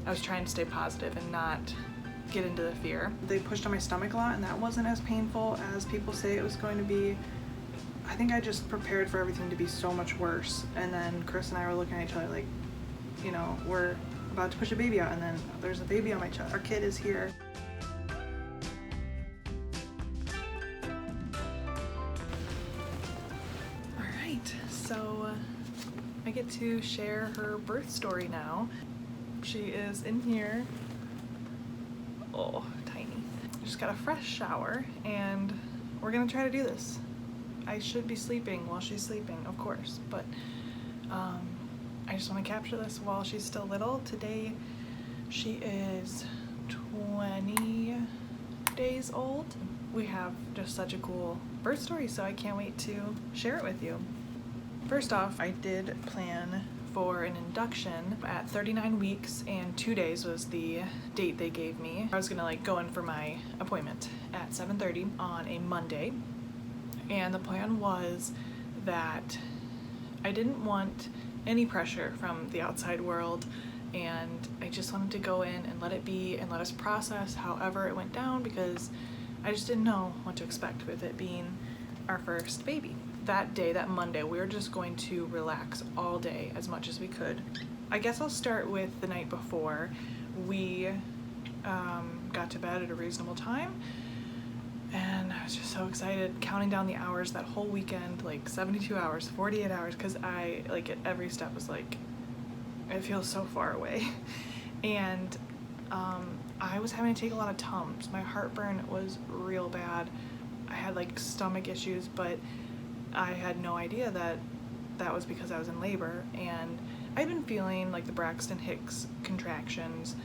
I was trying to stay positive and not get into the fear. They pushed on my stomach a lot, and that wasn't as painful as people say it was going to be. I think I just prepared for everything to be so much worse, and then Chris and I were looking at each other like, you know, we're about to push a baby out, and then there's a baby on my chest. Our kid is here. All right, so I get to share her birth story now. She is in here. Oh, tiny. Just got a fresh shower, and we're gonna try to do this. I should be sleeping while she's sleeping, of course, but I just want to capture this while she's still little. Today she is 20 days old. We have just such a cool birth story, so I can't wait to share it with you. First off, I did plan for an induction at 39 weeks and 2 days was the date they gave me. I was gonna like go in for my appointment at 7:30 on a Monday, and the plan was that I didn't want any pressure from the outside world, and I just wanted to go in and let it be and let us process however it went down, because I just didn't know what to expect with it being our first baby. That day, that Monday, we were just going to relax all day as much as we could. I guess I'll start with the night before. We got to bed at a reasonable time, and I was just so excited, counting down the hours that whole weekend, like 72 hours, 48 hours, because I, like, at every step was like, it feels so far away. And I was having to take a lot of Tums. My heartburn was real bad. I had like stomach issues, but I had no idea that that was because I was in labor, and I've been feeling like the Braxton Hicks contractions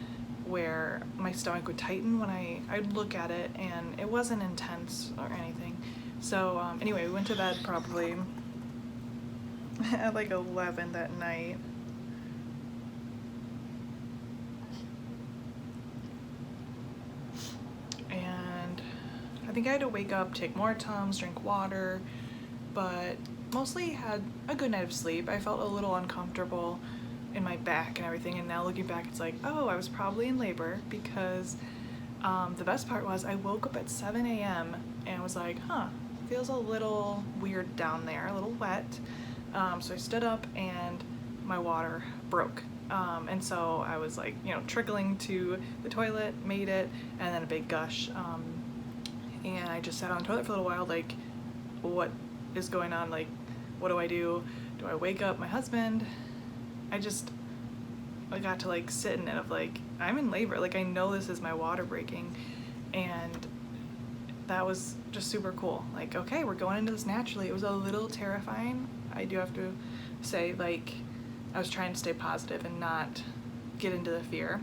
where my stomach would tighten when I'd look at it, and it wasn't intense or anything. So anyway, we went to bed probably at like 11 that night. And I think I had to wake up, take more Tums, drink water, but mostly had a good night of sleep. I felt a little uncomfortable in my back and everything, and now looking back, it's like, oh, I was probably in labor, because the best part was I woke up at 7 a.m. and was like, feels a little weird down there, a little wet. So I stood up and my water broke. And so I was like, you know, trickling to the toilet, made it, and then a big gush. And I just sat on the toilet for a little while, like, what is going on? Like, what do I do? Do I wake up my husband? I got to like sit in it of like, I'm in labor, like I know this is my water breaking, and that was just super cool. Like, okay, we're going into this naturally. It was a little terrifying, I do have to say. Like, I was trying to stay positive and not get into the fear.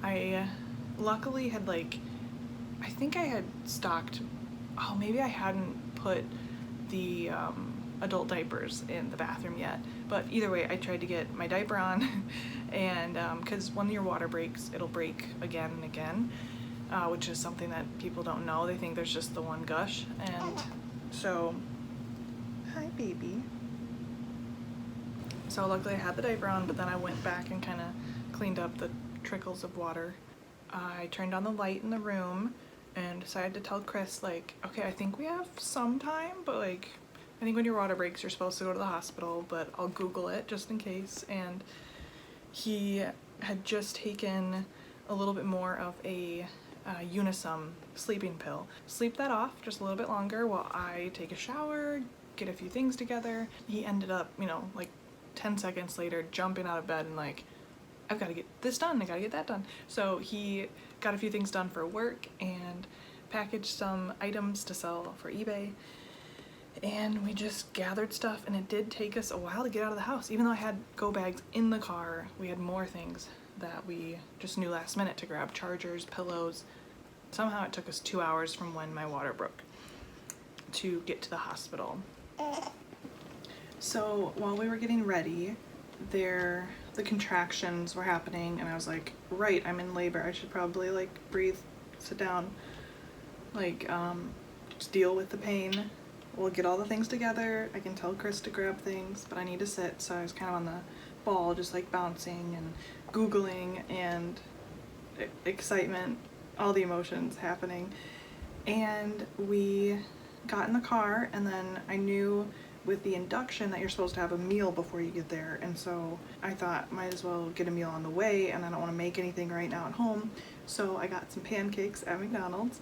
I luckily had like, I think I had stocked, oh, maybe I hadn't put the adult diapers in the bathroom yet, but either way I tried to get my diaper on. And because when your water breaks, it'll break again and again, which is something that people don't know. They think there's just the one gush. And so, hi baby. So luckily I had the diaper on, but then I went back and kind of cleaned up the trickles of water. I turned on the light in the room and decided to tell Chris, like, okay, I think we have some time, but like, I think when your water breaks, you're supposed to go to the hospital, but I'll Google it just in case. And he had just taken a little bit more of a Unisum sleeping pill. Sleep that off just a little bit longer while I take a shower, get a few things together. He ended up, you know, like 10 seconds later, jumping out of bed and like, I've got to get this done, I got to get that done. So he got a few things done for work and packaged some items to sell for eBay. And we just gathered stuff, and it did take us a while to get out of the house. Even though I had go bags in the car, we had more things that we just knew last minute to grab: chargers, pillows. Somehow it took us 2 hours from when my water broke to get to the hospital. So while we were getting ready, the contractions were happening, and I was like, right, I'm in labor. I should probably like breathe, sit down, like just deal with the pain. We'll get all the things together. I can tell Chris to grab things, but I need to sit. So I was kind of on the ball, just like bouncing and Googling and excitement, all the emotions happening. And we got in the car, and then I knew with the induction that you're supposed to have a meal before you get there, and so I thought might as well get a meal on the way, and I don't want to make anything right now at home, so I got some pancakes at McDonald's,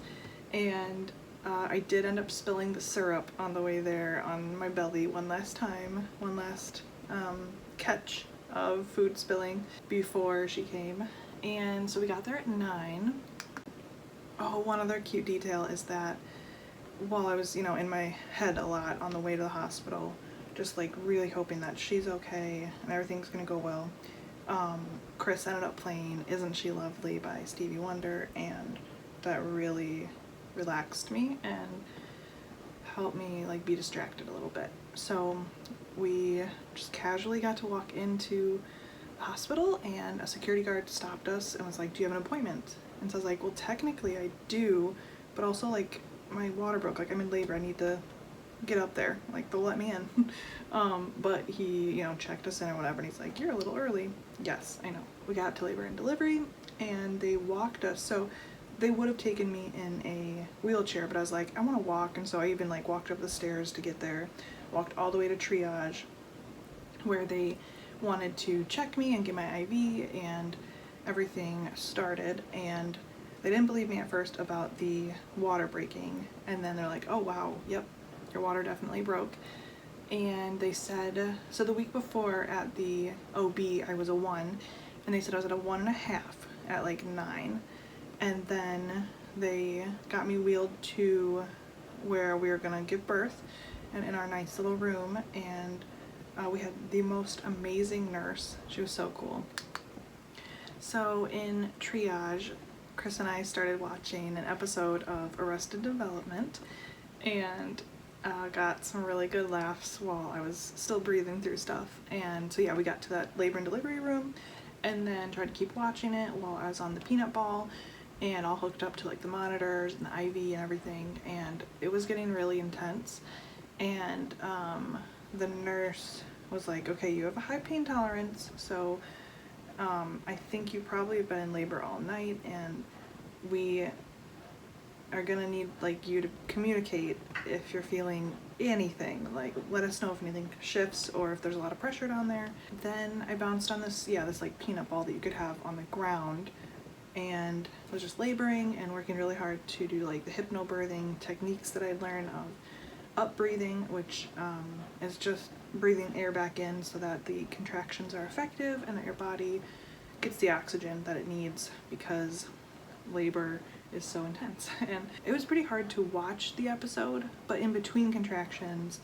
and I did end up spilling the syrup on the way there on my belly one last time, one last catch of food spilling before she came. And so we got there at 9. Oh, one other cute detail is that while I was, in my head a lot on the way to the hospital, just like really hoping that she's okay and everything's gonna go well, Chris ended up playing Isn't She Lovely by Stevie Wonder, and that really relaxed me and helped me like be distracted a little bit. So we just casually got to walk into the hospital, and a security guard stopped us and was like, do you have an appointment? And so I was like, well, technically I do, but also like my water broke, like I'm in labor, I need to get up there, like they'll let me in. But he, checked us in or whatever, and he's like, you're a little early. Yes, I know. We got to labor and delivery, and they walked us. So they would have taken me in a wheelchair, but I was like, I want to walk, and so I even like walked up the stairs to get there, walked all the way to triage, where they wanted to check me and get my IV, and everything started. And they didn't believe me at first about the water breaking, and then they're like, oh wow, yep, your water definitely broke. And they said, so the week before at the OB I was a 1, and they said I was at a 1.5 at like 9, and then they got me wheeled to where we were gonna give birth, and in our nice little room, and we had the most amazing nurse. She was so cool. So in triage, Chris and I started watching an episode of Arrested Development, and got some really good laughs while I was still breathing through stuff. And so yeah, we got to that labor and delivery room, and then tried to keep watching it while I was on the peanut ball and all hooked up to like the monitors and the IV and everything, and it was getting really intense. And the nurse was like, okay, you have a high pain tolerance, so I think you probably have been in labor all night, and we are gonna need like you to communicate if you're feeling anything, like let us know if anything shifts or if there's a lot of pressure down there. Then I bounced on this like peanut ball that you could have on the ground, and was just laboring and working really hard to do like the hypnobirthing techniques that I'd learned of up breathing, which is just breathing air back in so that the contractions are effective and that your body gets the oxygen that it needs, because labor is so intense. And it was pretty hard to watch the episode, but in between contractions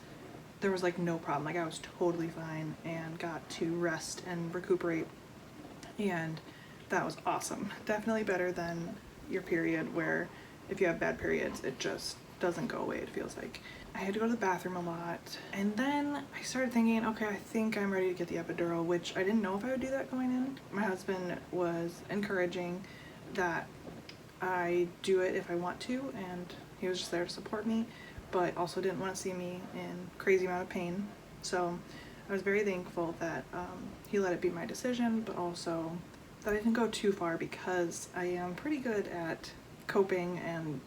there was like no problem. Like I was totally fine and got to rest and recuperate, and that was awesome. Definitely better than your period, where if you have bad periods it just doesn't go away, it feels like. I had to go to the bathroom a lot, and then I started thinking, okay, I think I'm ready to get the epidural, which I didn't know if I would do that going in. My husband was encouraging that I do it if I want to, and he was just there to support me, but also didn't want to see me in crazy amount of pain. So I was very thankful that he let it be my decision, but also that I didn't go too far, because I am pretty good at coping and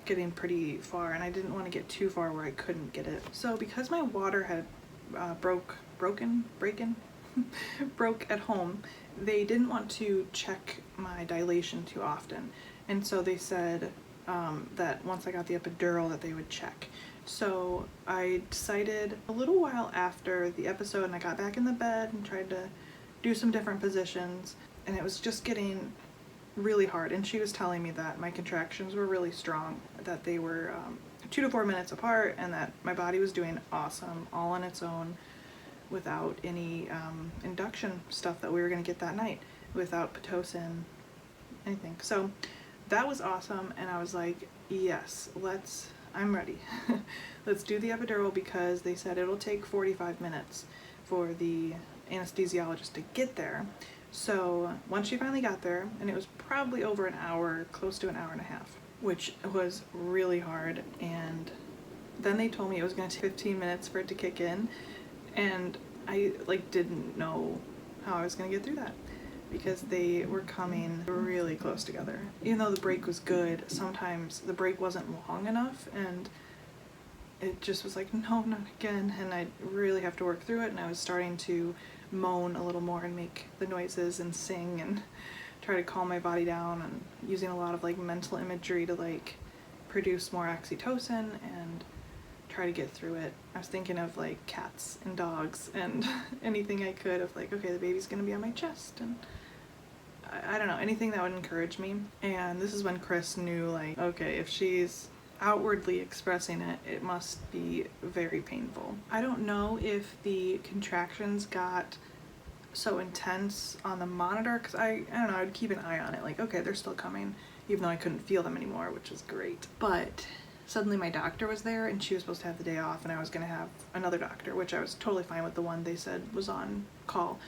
getting pretty far, and I didn't want to get too far where I couldn't get it. So because my water had broke at home, they didn't want to check my dilation too often, and so they said that once I got the epidural that they would check. So I decided a little while after the episode, and I got back in the bed and tried to do some different positions, and it was just getting really hard. And she was telling me that my contractions were really strong, that they were 2 to 4 minutes apart, and that my body was doing awesome all on its own without any induction stuff that we were going to get that night, without Pitocin, anything. So that was awesome, and I was like, yes, I'm ready. Let's do the epidural, because they said it'll take 45 minutes for the anesthesiologist to get there. So once she finally got there, and it was probably over an hour, close to an hour and a half, which was really hard. And then they told me it was going to take 15 minutes for it to kick in, and I like didn't know how I was going to get through that. because they were coming really close together. Even though the break was good, sometimes the break wasn't long enough and it just was like, no, not again, and I'd really have to work through it, and I was starting to moan a little more and make the noises and sing and try to calm my body down, and using a lot of like mental imagery to like produce more oxytocin and try to get through it. I was thinking of like cats and dogs and anything I could of like, okay, the baby's gonna be on my chest, and I don't know, anything that would encourage me. And this is when Chris knew, like, okay, if she's outwardly expressing it, it must be very painful. I don't know if the contractions got so intense on the monitor, because I don't know, I'd keep an eye on it, like, okay, they're still coming, even though I couldn't feel them anymore, which is great. But suddenly my doctor was there, and she was supposed to have the day off, and I was gonna have another doctor, which I was totally fine with, the one they said was on call.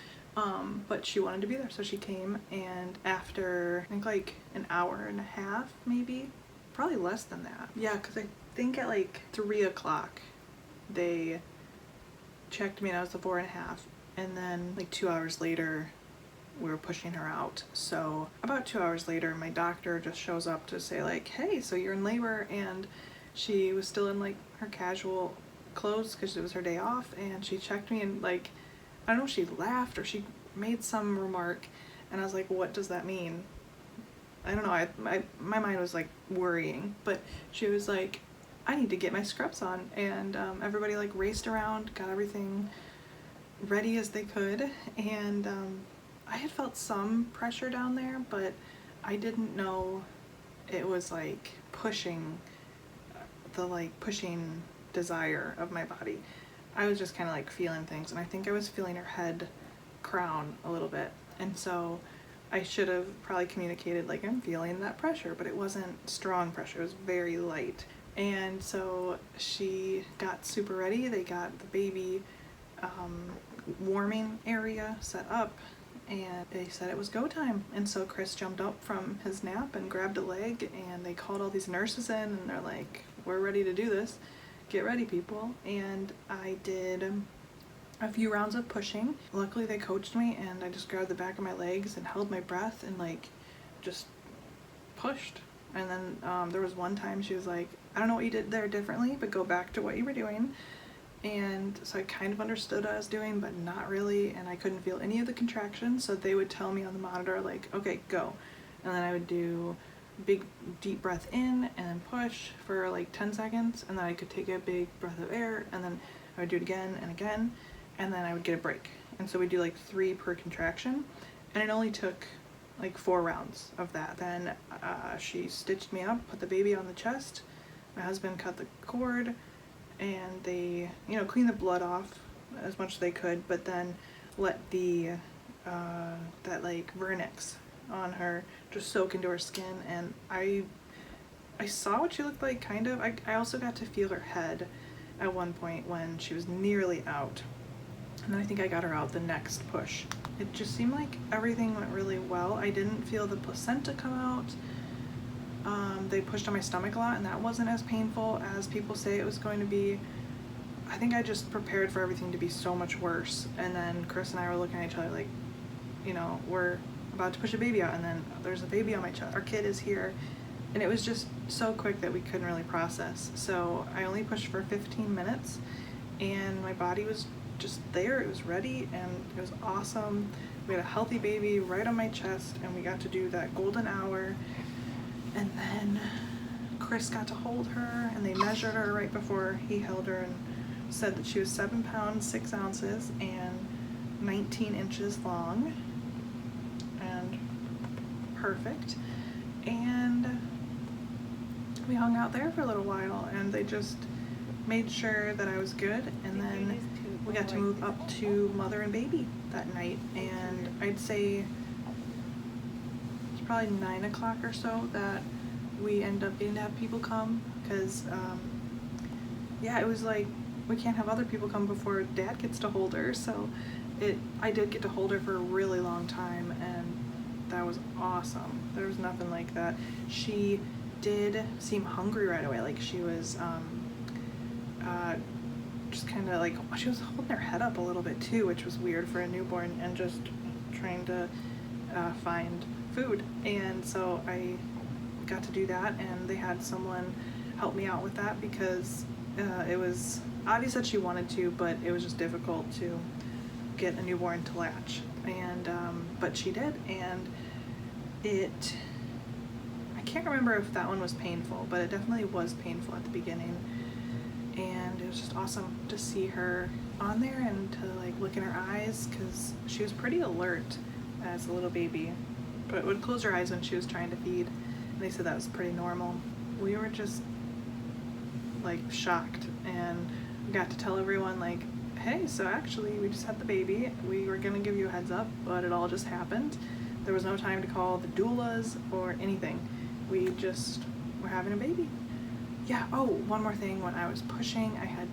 But she wanted to be there, so she came, and after I think like an hour and a half, maybe, probably less than that. Yeah, because I think at like 3 o'clock they checked me and I was the 4.5, and then like 2 hours later we were pushing her out. So about 2 hours later my doctor just shows up to say like, hey, so you're in labor, and she was still in like her casual clothes because it was her day off, and she checked me and like, I don't know if she laughed or she made some remark, and I was like, what does that mean? I don't know, my mind was like worrying, but she was like, I need to get my scrubs on, and everybody like raced around, got everything ready as they could, and I had felt some pressure down there, but I didn't know it was like pushing pushing desire of my body. I was just kind of like feeling things, and I think I was feeling her head crown a little bit, and so I should have probably communicated like, I'm feeling that pressure, but it wasn't strong pressure, it was very light. And so she got super ready. They got the baby warming area set up, and they said it was go time. And so Chris jumped up from his nap and grabbed a leg, and they called all these nurses in, and they're like, we're ready to do this, get ready people. And I did a few rounds of pushing. Luckily they coached me, and I just grabbed the back of my legs and held my breath and like just pushed. And then there was one time she was like, I don't know what you did there differently, but go back to what you were doing. And so I kind of understood what I was doing, but not really, and I couldn't feel any of the contractions, so they would tell me on the monitor like, okay, go. And then I would do big deep breath in and then push for like 10 seconds, and then I could take a big breath of air, and then I would do it again and again, and then I would get a break. And so we do like 3 per contraction, and it only took like 4 rounds of that. Then she stitched me up, put the baby on the chest, my husband cut the cord, and they, you know, cleaned the blood off as much as they could, but then let the that like vernix on her just soak into her skin. And I saw what she looked like, kind of. I also got to feel her head at one point when she was nearly out, and then I think I got her out the next push. It just seemed like everything went really well. I didn't feel the placenta come out. They pushed on my stomach a lot, and that wasn't as painful as people say it was going to be. I think I just prepared for everything to be so much worse, and then Chris and I were looking at each other like, you know, we're about to push a baby out, and then there's a baby on my chest, our kid is here, and it was just so quick that we couldn't really process. So I only pushed for 15 minutes, and my body was just there, it was ready, and it was awesome. We had a healthy baby right on my chest, and we got to do that golden hour. And then Chris got to hold her, and they measured her right before he held her and said that she was 7 pounds 6 ounces and 19 inches long, and perfect. And we hung out there for a little while, and they just made sure that I was good, and then we got to move up to mother and baby that night. And I'd say probably 9 o'clock or so that we end up getting to have people come, because yeah, it was like, we can't have other people come before dad gets to hold her. So I did get to hold her for a really long time, and that was awesome. There was nothing like that. She did seem hungry right away, like she was just kind of like, she was holding her head up a little bit too, which was weird for a newborn, and just trying to find food. And so I got to do that, and they had someone help me out with that because it was obvious that she wanted to, but it was just difficult to get a newborn to latch. And but she did, and I can't remember if that one was painful, but it definitely was painful at the beginning. And it was just awesome to see her on there and to like look in her eyes, because she was pretty alert as a little baby, but would close her eyes when she was trying to feed, and they said that was pretty normal. We were just like shocked, and got to tell everyone like, hey, so actually we just had the baby. We were gonna give you a heads up, but it all just happened. There was no time to call the doulas or anything. We just were having a baby. Yeah, oh, one more thing. When I was pushing, I had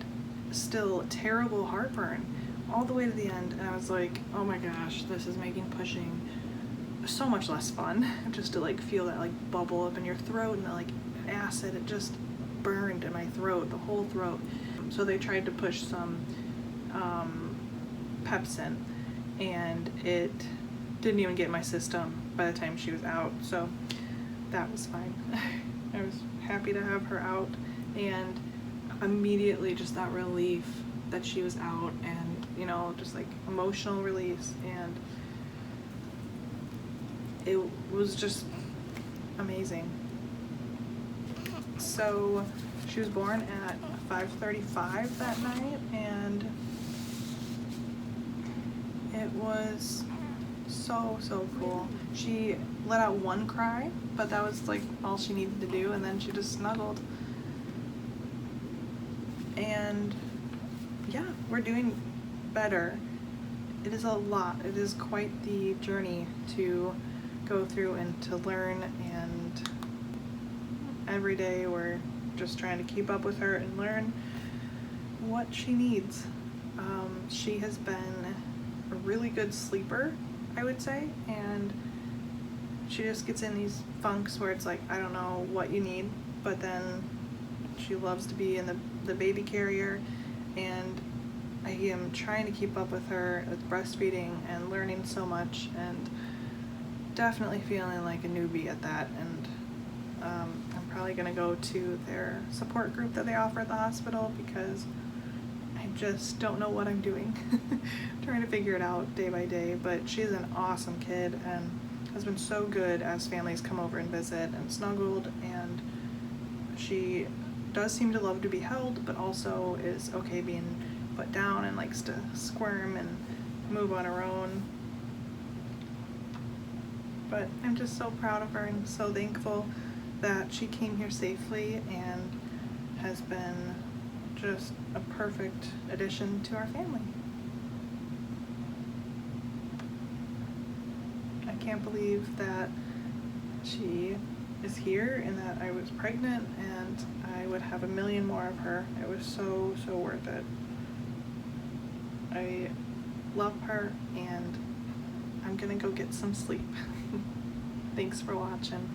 still terrible heartburn all the way to the end, and I was like, oh my gosh, this is making pushing so much less fun. Just to like feel that like bubble up in your throat, and the like acid, it just burned in my throat, the whole throat. So they tried to push some Pepsin, and it didn't even get in my system by the time she was out, so that was fine. I was happy to have her out, and immediately just that relief that she was out, and you know, just like emotional release, and it was just amazing. So she was born at 5:35 that night, and it was so cool. She let out one cry, but that was like all she needed to do, and then she just snuggled. And yeah, we're doing better. It is a lot. It is quite the journey to go through and to learn, and every day we're just trying to keep up with her and learn what she needs. She has been a really good sleeper, I would say, and she just gets in these funks where it's like, I don't know what you need, but then she loves to be in the baby carrier, and I am trying to keep up with her with breastfeeding and learning so much, and definitely feeling like a newbie at that. And I'm probably gonna go to their support group that they offer at the hospital, because I just don't know what I'm doing. Trying to figure it out day by day. But she's an awesome kid and has been so good as families come over and visit and snuggled, and she does seem to love to be held, but also is okay being put down and likes to squirm and move on her own. But I'm just so proud of her and so thankful that she came here safely and has been just a perfect addition to our family. I can't believe that she is here and that I was pregnant, and I would have a million more of her. It was so worth it. I love her, and I'm gonna go get some sleep. Thanks for watching.